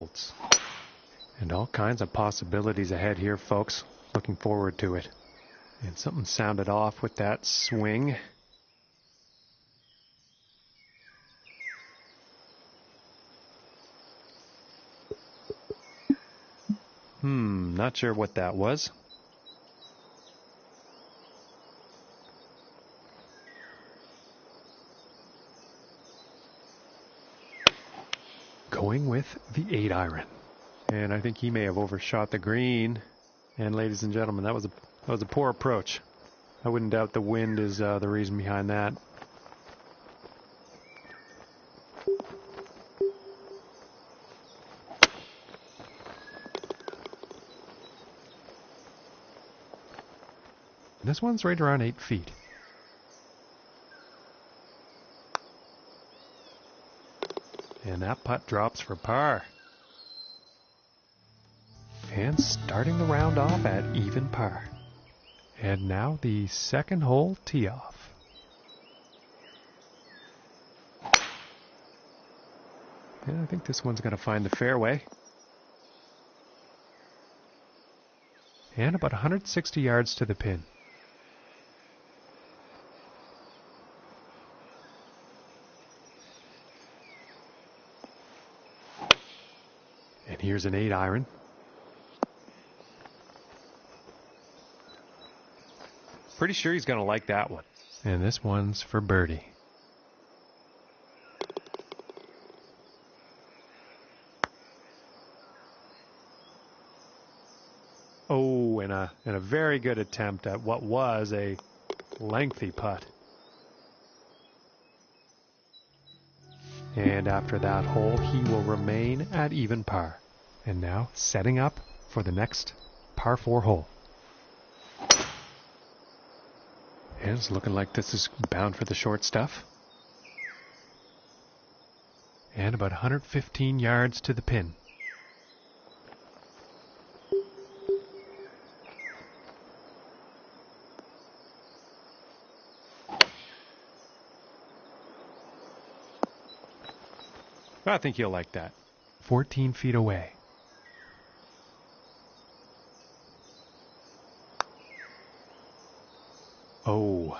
And all kinds of possibilities ahead here, folks. Looking forward to it. And something sounded off with that swing. Not sure what that was. Going with the 8-iron. And I think he may have overshot the green. And ladies and gentlemen, that was a poor approach. I wouldn't doubt the wind is the reason behind that. This one's right around 8 feet. And that putt drops for par. And starting the round off at even par. And now the second hole tee off. And I think this one's going to find the fairway. And about 160 yards to the pin. And here's an 8-iron. Pretty sure he's going to like that one. And this one's for birdie. Oh, and a very good attempt at what was a lengthy putt. And after that hole, he will remain at even par. And now setting up for the next par 4 hole. And it's looking like this is bound for the short stuff. And about 115 yards to the pin. I think you'll like that. 14 feet away. Oh.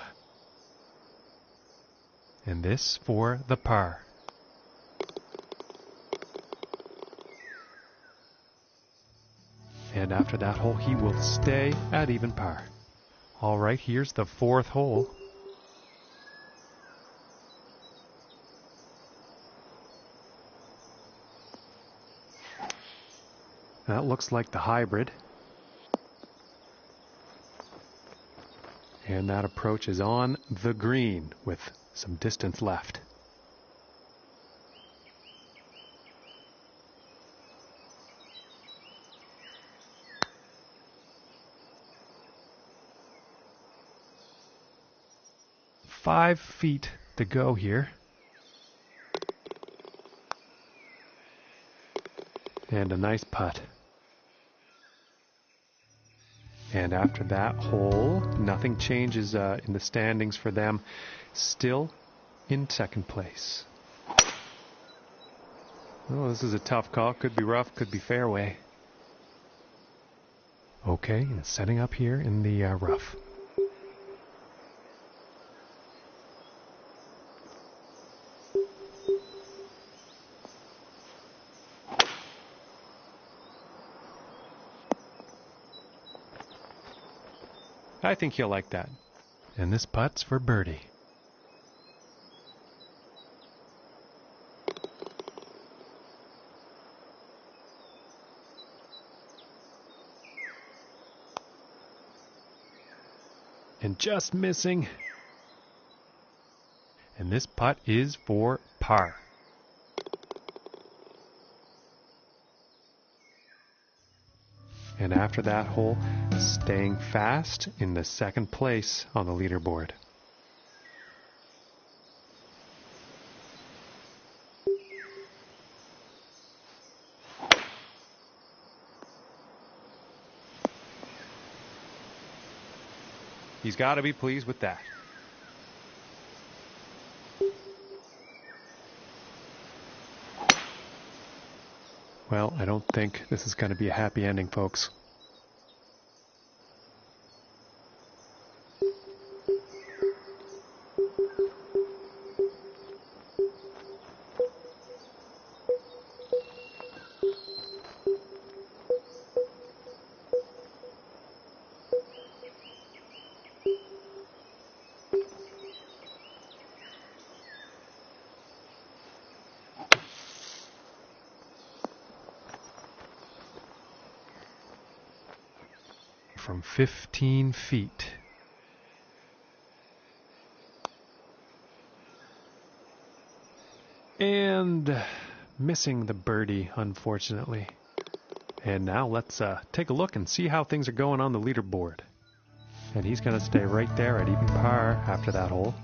And this for the par. And after that hole, he will stay at even par. All right, here's the 4th hole. That looks like the hybrid. And that approach is on the green with some distance left. Five feet to go here. And a nice putt. And after that hole, nothing changes in the standings for them. Still in 2nd place. Oh, this is a tough call. Could be rough, could be fairway. Okay, and setting up here in the rough. I think he'll like that. And this putt's for birdie. And just missing. And this putt is for par. And after that hole, staying fast in the 2nd place on the leaderboard. He's got to be pleased with that. Well, I don't think this is going to be a happy ending, folks. From 15 feet. And missing the birdie, unfortunately. And now let's take a look and see how things are going on the leaderboard. And he's going to stay right there at even par after that hole.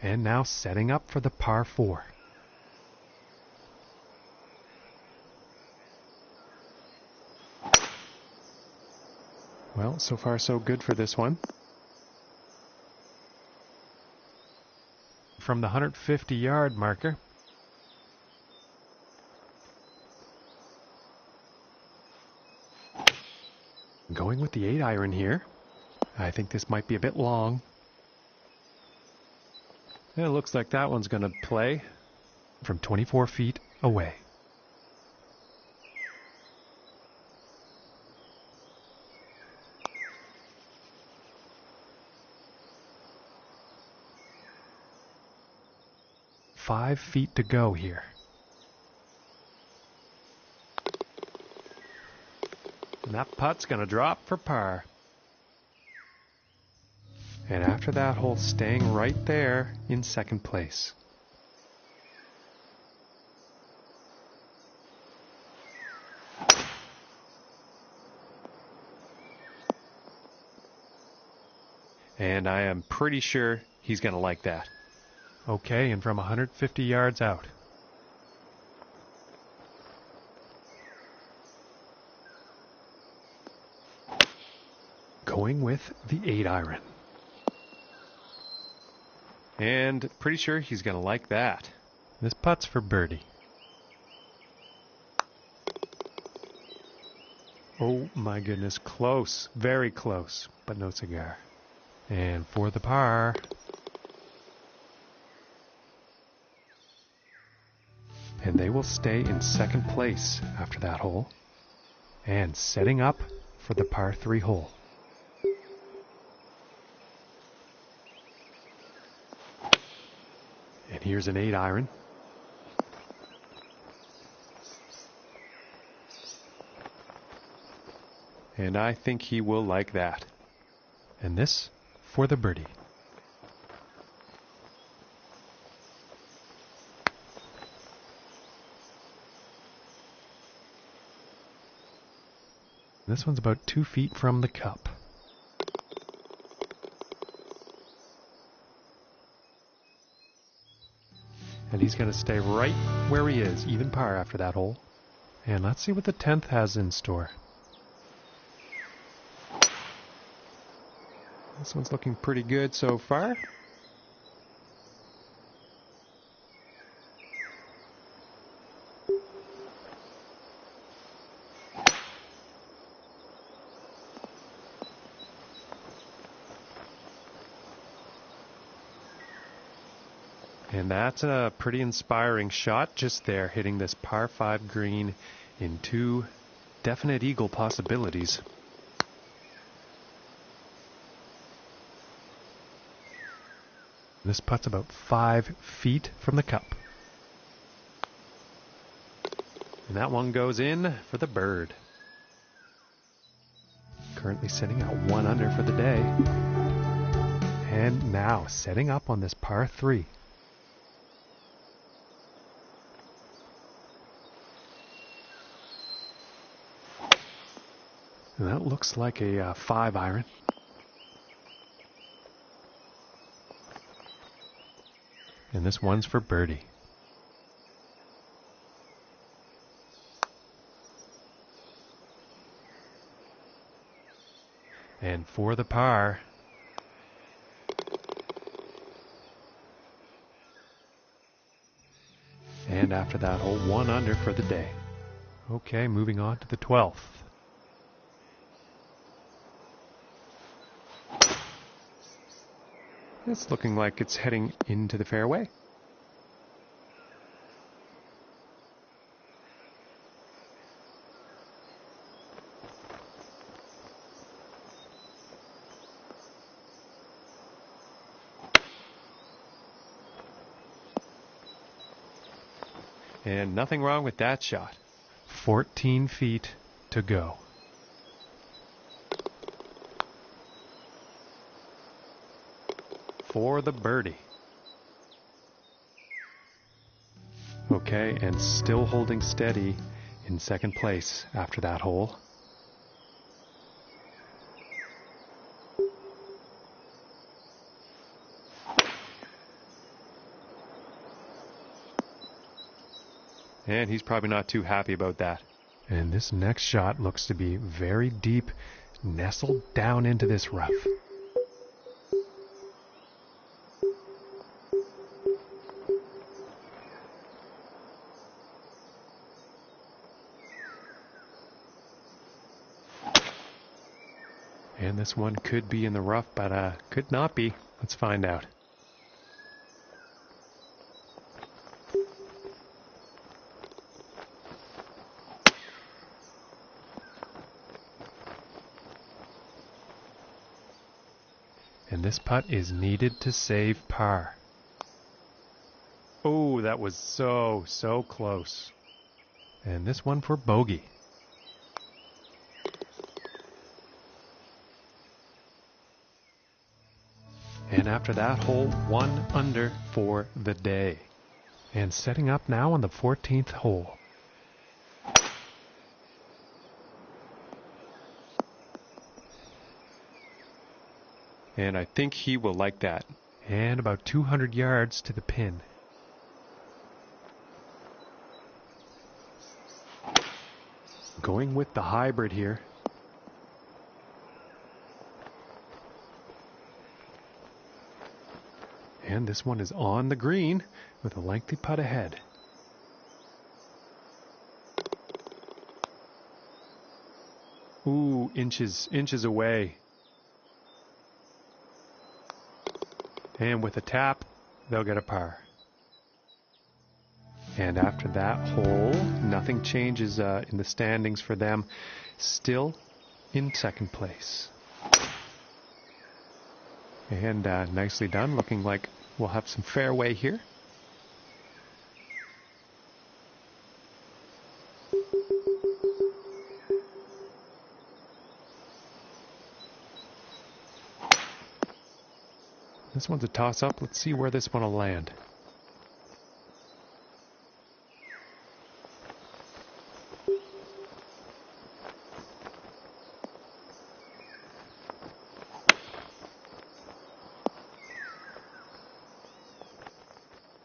And now setting up for the par 4. Well, so far so good for this one. From the 150-yard marker. Going with the 8-iron here. I think this might be a bit long. It looks like that one's going to play from 24 feet away. Five feet to go here. And that putt's going to drop for par. And after that hole, staying right there in second place. And I am pretty sure he's going to like that. Okay, and from 150 yards out. Going with the 8-iron. And pretty sure he's going to like that. This putt's for birdie. Oh my goodness, close, very close, but no cigar. And for the par. And they will stay in second place after that hole. And setting up for the par 3 hole. And here's an 8-iron. And I think he will like that. And this for the birdie. This one's about 2 feet from the cup. And he's going to stay right where he is, even par after that hole. And let's see what the 10th has in store. This one's looking pretty good so far. And that's a pretty inspiring shot just there, hitting this par 5 green in 2 definite eagle possibilities. This putt's about 5 feet from the cup. And that one goes in for the bird. Currently sitting at 1 under for the day. And now setting up on this par 3. And that looks like a 5-iron. And this one's for birdie. And for the par. And after that hole, 1 under for the day. Okay, moving on to the 12th. It's looking like it's heading into the fairway. And nothing wrong with that shot. 14 feet to go. For the birdie. Okay, and still holding steady in second place after that hole. And he's probably not too happy about that. And this next shot looks to be very deep, nestled down into this rough. And this one could be in the rough, but could not be. Let's find out. And this putt is needed to save par. Oh, that was so close. And this one for bogey. And after that hole, 1 under for the day. And setting up now on the 14th hole. And I think he will like that. And about 200 yards to the pin. Going with the hybrid here. And this one is on the green with a lengthy putt ahead. Ooh, inches away. And with a tap, they'll get a par. And after that hole, nothing changes in the standings for them. Still in second place. And nicely done. Looking like we'll have some fairway here. This one's a toss-up. Let's see where this one will land.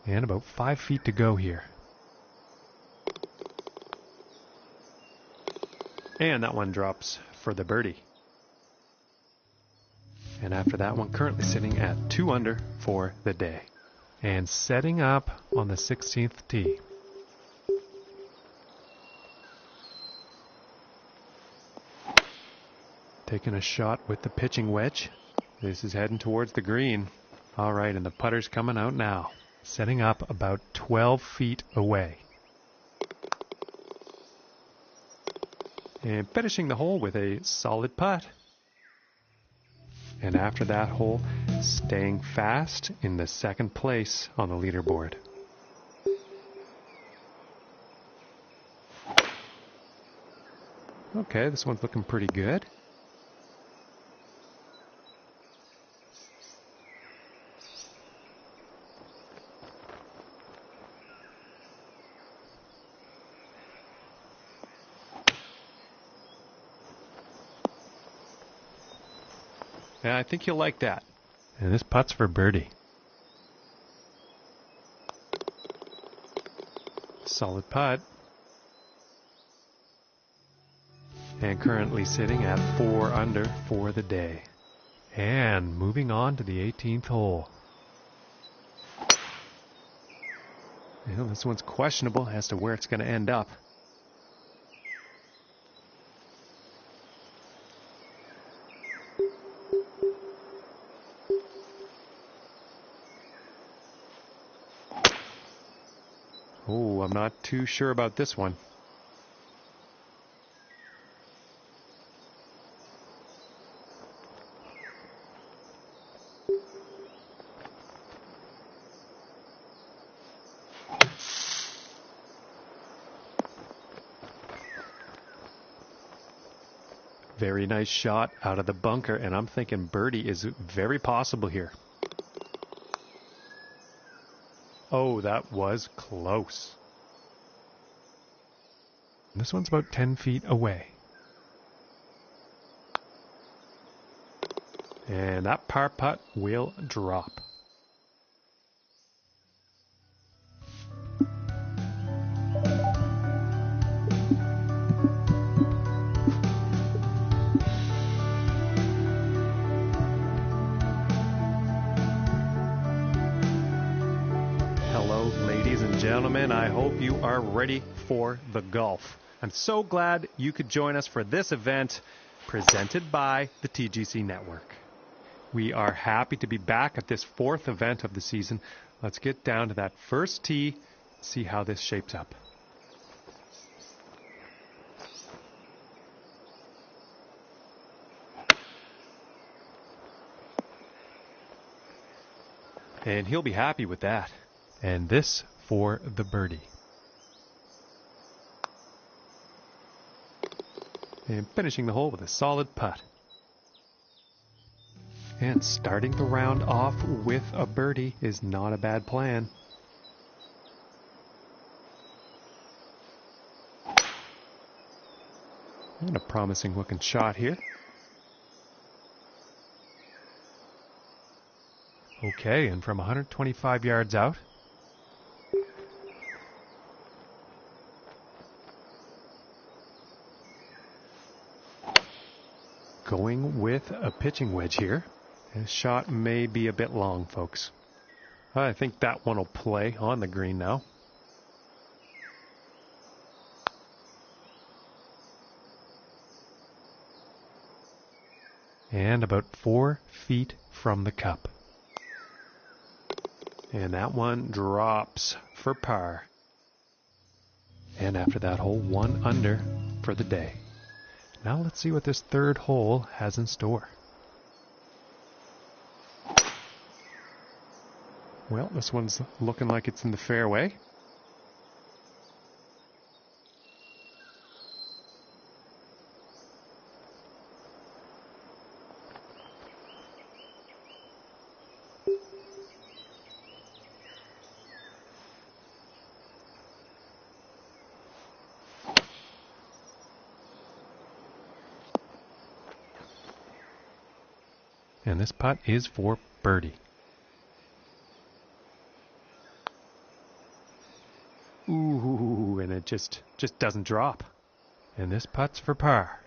And about 5 feet to go here. And that one drops for the birdie. And after that one, currently sitting at 2 under for the day. And setting up on the 16th tee. Taking a shot with the pitching wedge. This is heading towards the green. All right, and the putter's coming out now. Setting up about 12 feet away. And finishing the hole with a solid putt. And after that hole, staying fast in the second place on the leaderboard. Okay, this one's looking pretty good. Yeah, I think you'll like that. And this putt's for birdie. Solid putt. And currently sitting at 4 under for the day. And moving on to the 18th hole. Well, this one's questionable as to where it's going to end up. Oh, I'm not too sure about this one. Very nice shot out of the bunker, and I'm thinking birdie is very possible here. Oh, that was close. This one's about 10 feet away. And that par putt will drop. Hello, ladies and gentlemen. I hope you are ready for the golf. I'm so glad you could join us for this event presented by the TGC Network. We are happy to be back at this fourth event of the season. Let's get down to that first tee, see how this shapes up. And he'll be happy with that. And this for the birdie. And finishing the hole with a solid putt. And starting the round off with a birdie is not a bad plan. And a promising looking shot here. Okay, and from 125 yards out, going with a pitching wedge here. This shot may be a bit long, folks. I think that one will play on the green now. And about 4 feet from the cup. And that one drops for par. And after that hole, 1 under for the day. Now let's see what this third hole has in store. Well, this one's looking like it's in the fairway. And this putt is for birdie. Ooh, and it just doesn't drop. And this putt's for par.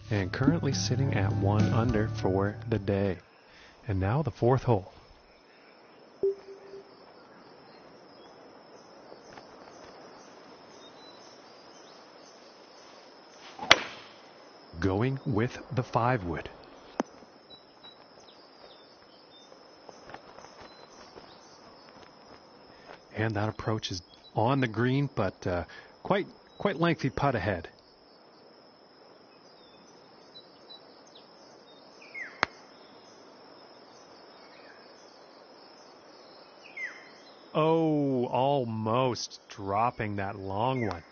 And currently sitting at 1 under for the day. And now the fourth hole. Going with the 5-wood. And that approach is on the green, but quite lengthy putt ahead. Oh, almost dropping that long one.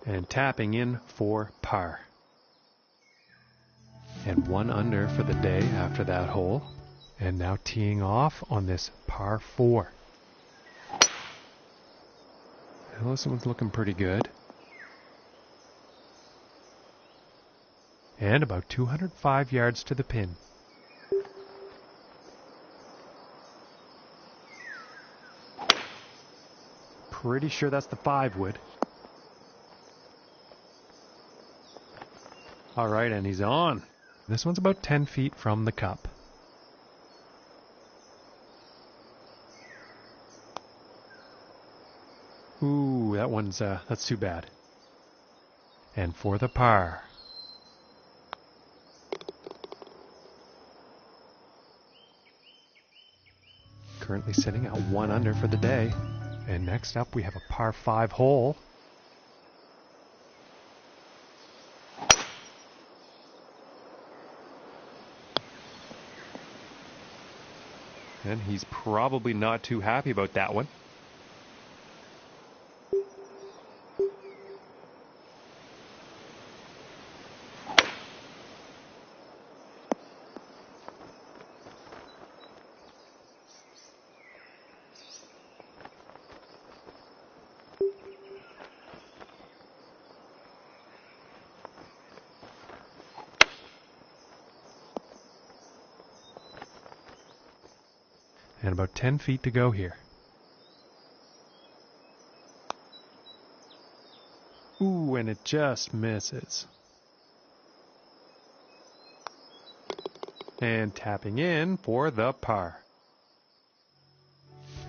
And tapping in for par. And 1 under for the day after that hole. And now teeing off on this par 4. Well, this one's looking pretty good. And about 205 yards to the pin. Pretty sure that's the 5-wood. All right, and he's on. This one's about 10 feet from the cup. Ooh, that one's, that's too bad. And for the par. currently sitting at 1 under for the day. And next up we have a par 5 hole. And he's probably not too happy about that one. And about 10 feet to go here. Ooh, and it just misses. And tapping in for the par.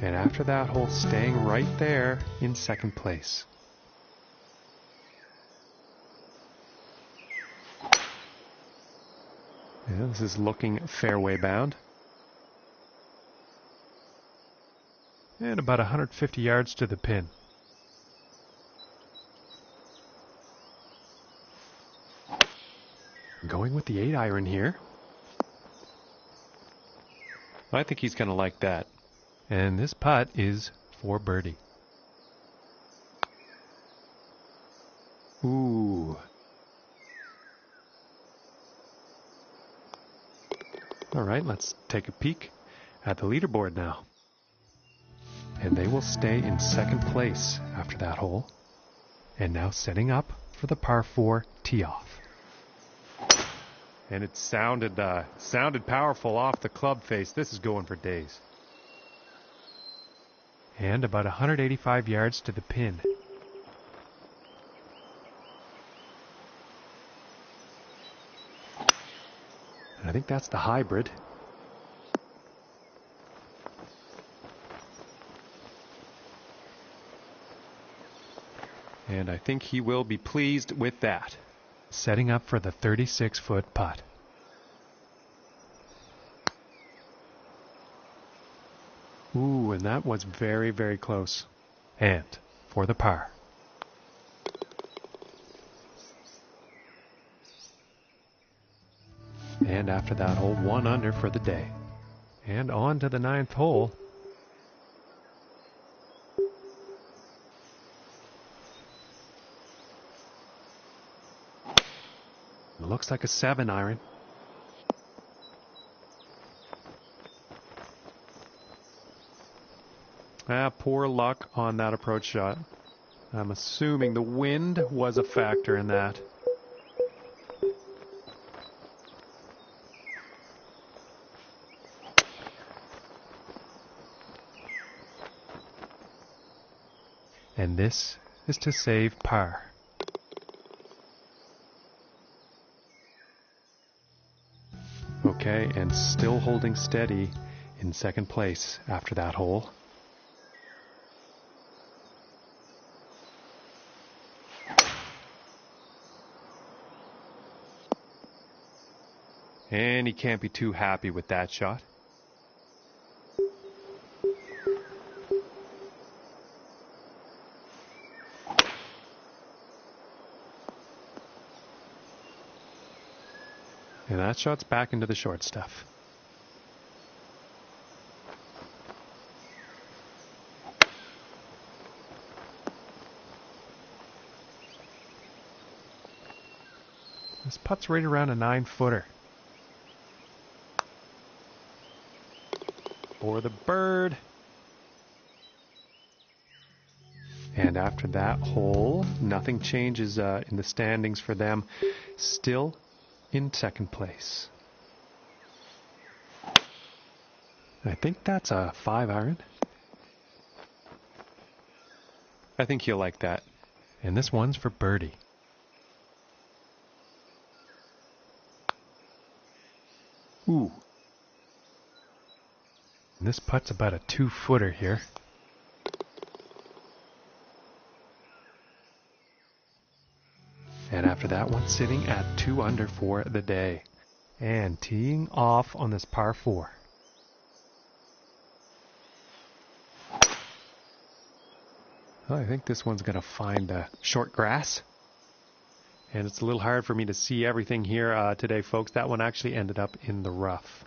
And after that hole, staying right there in second place. Yeah, this is looking fairway bound. And about 150 yards to the pin. Going with the 8-iron here. I think he's going to like that. And this putt is for birdie. Ooh. All right, let's take a peek at the leaderboard now. And they will stay in second place after that hole. And now setting up for the par 4 tee off. And it sounded powerful off the club face. This is going for days. And about 185 yards to the pin. And I think that's the hybrid. And I think he will be pleased with that. Setting up for the 36-foot putt. Ooh, and that was very, very close. And for the par. And after that hole, 1 under for the day. And on to the 9th hole. Looks like a 7-iron. Poor luck on that approach shot. I'm assuming the wind was a factor in that. And this is to save par. Okay, and still holding steady in second place after that hole. And he can't be too happy with that shot. And that shot's back into the short stuff. This putt's right around a 9-footer. For the bird. And after that hole, nothing changes in the standings for them. Still in second place. I think that's a 5-iron. I think he'll like that. And this one's for birdie. Ooh. And this putt's about a 2-footer here. And after that one, sitting at 2 under for the day. And teeing off on this par 4. Well, I think this one's going to find short grass. And it's a little hard for me to see everything here today, folks. That one actually ended up in the rough.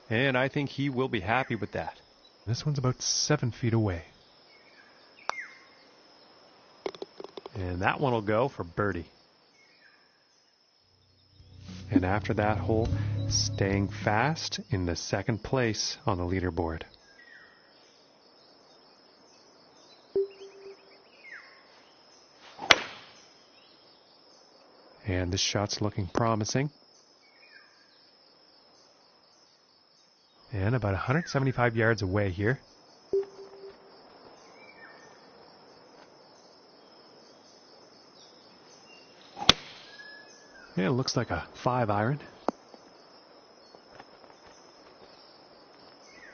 And I think he will be happy with that. This one's about 7 feet away. And that one will go for birdie. And after that hole, staying fast in the second place on the leaderboard. And this shot's looking promising. And about 175 yards away here. Yeah, it looks like a 5-iron.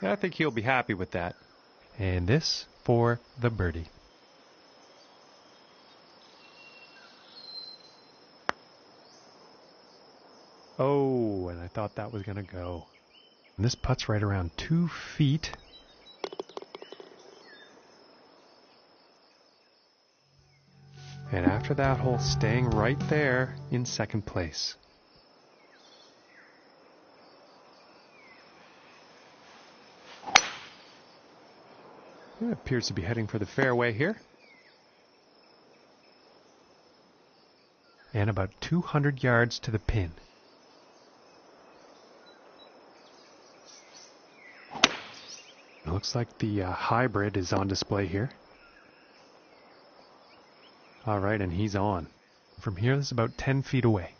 I think he'll be happy with that. And this for the birdie. Oh, and I thought that was going to go. And this putt's right around 2 feet. And after that hole, staying right there in second place. It appears to be heading for the fairway here. And about 200 yards to the pin. It looks like the hybrid is on display here. All right, and he's on. From here, this is about 10 feet away.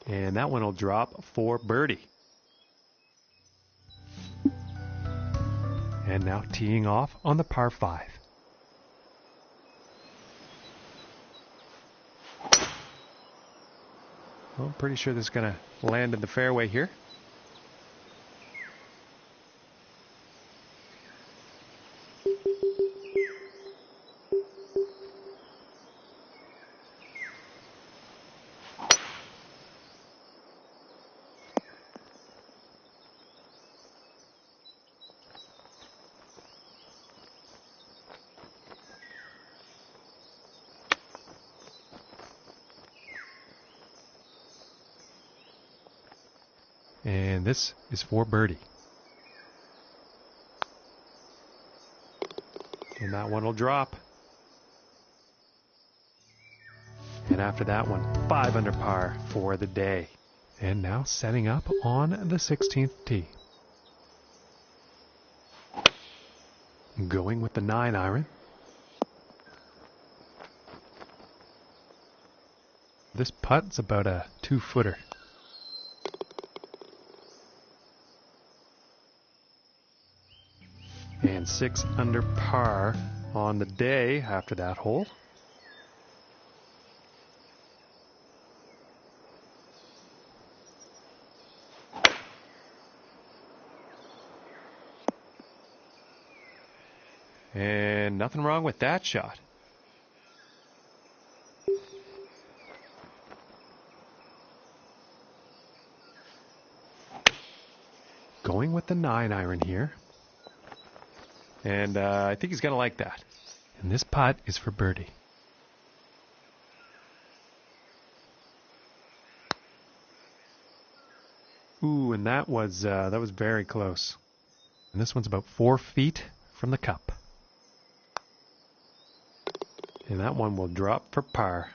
And that one will drop for birdie. And now teeing off on the par 5. Well, I'm pretty sure this is going to land in the fairway here. And this is for birdie. And that one will drop. And after that one, 5 under par for the day. And now setting up on the 16th tee. Going with the 9-iron. This putt's about a 2-footer. And 6 under par on the day after that hole. And nothing wrong with that shot. Going with the 9-iron here. And I think he's going to like that. And this putt is for birdie. Ooh, and that was very close. And this one's about 4 feet from the cup. And that one will drop for par.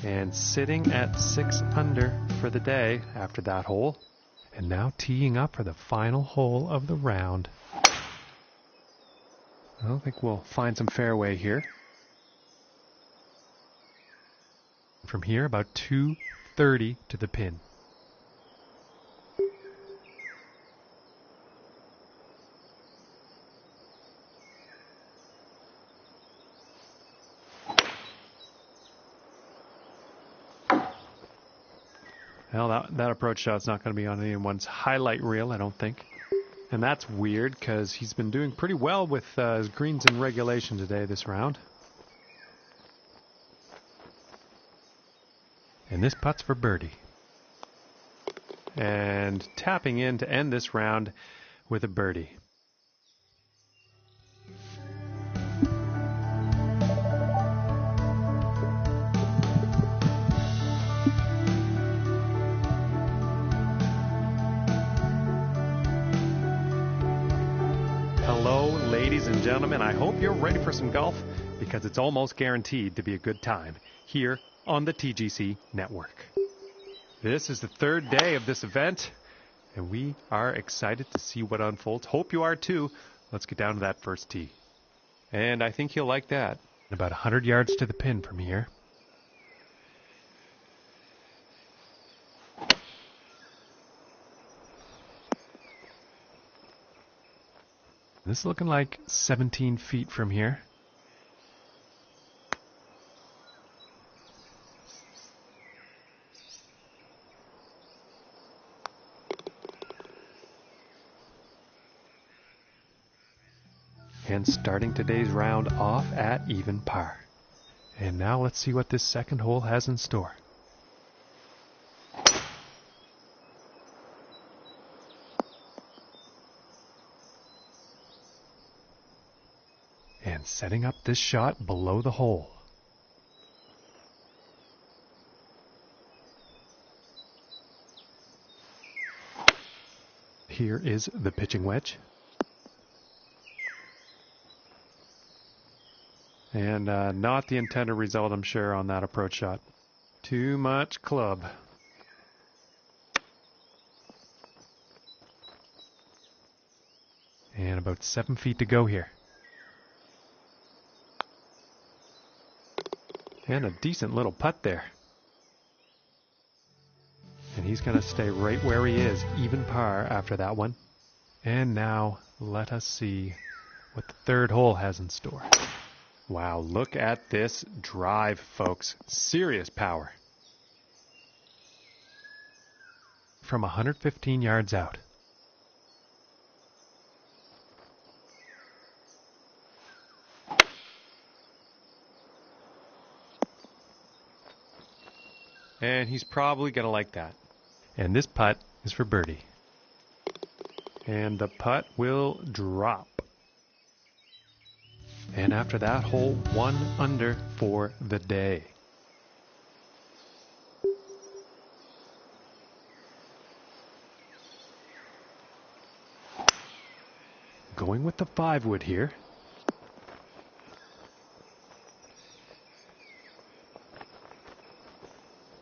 And sitting at 6 under for the day after that hole. And now teeing up for the final hole of the round. I don't think we'll find some fairway here. From here, about 230 to the pin. Well, that approach shot's not going to be on anyone's highlight reel, I don't think. And that's weird because he's been doing pretty well with his greens in regulation today this round. And this putt's for birdie. And tapping in to end this round with a birdie. Hello, ladies and gentlemen. I hope you're ready for some golf because it's almost guaranteed to be a good time here on the TGC Network. This is the third day of this event, and we are excited to see what unfolds. Hope you are too. Let's get down to that first tee. And I think he'll like that. About 100 yards to the pin from here. This is looking like 17 feet from here. And starting today's round off at even par. And now let's see what this second hole has in store. And setting up this shot below the hole. Here is the pitching wedge. And not the intended result, I'm sure, on that approach shot. Too much club. And about 7 feet to go here. And a decent little putt there. And he's going to stay right where he is, even par after that one. And now let us see what the third hole has in store. Wow, look at this drive, folks. Serious power. From 115 yards out. And he's probably going to like that. And this putt is for birdie. And the putt will drop. And after that hole, 1 under for the day. Going with the 5-wood here.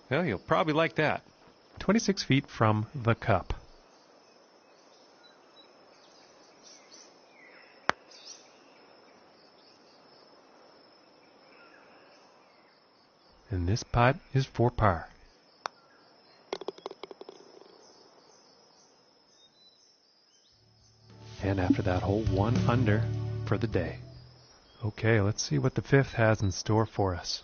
Well, you'll probably like that. 26 feet from the cup. And this putt is for par. And after that hole, 1 under for the day. Okay, let's see what the fifth has in store for us.